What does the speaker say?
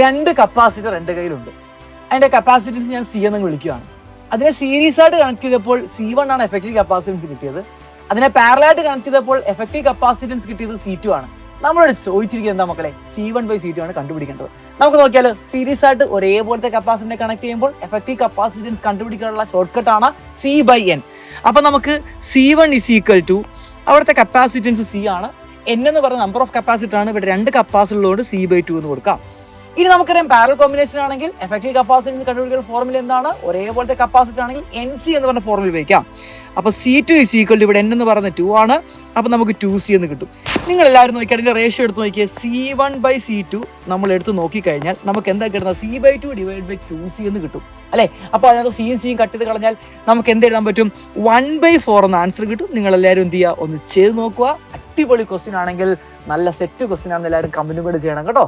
രണ്ട് കപ്പാസിറ്റർ എൻ്റെ കയ്യിലുണ്ട്. അതിൻ്റെ കപ്പാസിറ്റൻസ് ഞാൻ C എന്ന് വിളിക്കുകയാണ്. അതിനെ സീരീസ് ആയിട്ട് കണക്ട് ചെയ്തപ്പോൾ C1 ആണ് എഫക്റ്റീവ് കപ്പാസിറ്റൻസ് കിട്ടിയത്. അതിനെ പാരലായിട്ട് കണക്ട് ചെയ്തപ്പോൾ എഫക്റ്റീവ് കപ്പാസിറ്റൻസ് കിട്ടിയത് C2 ആണ്. നമ്മളോട് ചോദിച്ചിരിക്കുന്നത് എന്താ മക്കളെ? C1/C2 ആണ് കണ്ടുപിടിക്കേണ്ടത്. നമുക്ക് നോക്കിയാൽ സീരീസ് ആയിട്ട് ഒരേപോലത്തെ കപ്പാസിറ്ററിനെ കണക്ട് ചെയ്യുമ്പോൾ എഫക്റ്റീവ് കപ്പാസിറ്റൻസ് കണ്ടുപിടിക്കാനുള്ള ഷോർട്ട് കട്ടാണ് C/N. അപ്പൊ നമുക്ക് C1 = അവിടുത്തെ കപ്പാസിറ്റൻസ് C ആണ്, N എന്ന് പറയുന്ന നമ്പർ ഓഫ് കപ്പാസിറ്റർ ആണ്. ഇവിടെ രണ്ട് കപ്പാസിറ്റർ ഉള്ളതുകൊണ്ട് C/2 എന്ന് കൊടുക്കാം. ഇനി നമുക്കറിയാം പാരലൽ കോമ്പിനേഷൻ ആണെങ്കിൽ എഫക്റ്റീവ് കപ്പാസിറ്റൻസ് കണ്ടുപിടിക്കുന്ന ഫോർമുല എന്താണ്? ഒരേപോലത്തെ കപ്പാസിറ്റർ ആണെങ്കിൽ NC എന്ന് പറഞ്ഞ ഫോർമുല ഉപയോഗിക്കാം. അപ്പോൾ C2 = ഇവിടെ N എന്ന് പറയുന്ന 2 ആണ്. അപ്പോൾ നമുക്ക് 2C എന്ന് കിട്ടും. നിങ്ങൾ എല്ലാവരും നോക്കി അതിൻ്റെ റേഷ്യോ എടുത്ത് നോക്കിയാൽ C1/C2 നമ്മൾ എടുത്ത് നോക്കിക്കഴിഞ്ഞാൽ നമുക്ക് എന്താ കിട്ടുന്നത്? C/2/2C എന്ന് കിട്ടും അല്ലേ? അപ്പോൾ അതിനകത്ത് സിയും സിയും കട്ട് ചെയ്ത് കളഞ്ഞാൽ നമുക്ക് എന്ത് എഴുതാൻ പറ്റും? 1/4 എന്ന ആൻസർ കിട്ടും. നിങ്ങളെല്ലാവരും എന്ത് ചെയ്യുക? ഒന്ന് ചെയ്ത് നോക്കുക. അടിപൊളി ക്വസ്റ്റ്യൻ ആണെങ്കിൽ നല്ല സെറ്റ് ക്വസ്റ്റ്യൻ ആണെന്ന് എല്ലാവരും കമൻറ്റ് കൂടെ ചെയ്യണം കേട്ടോ.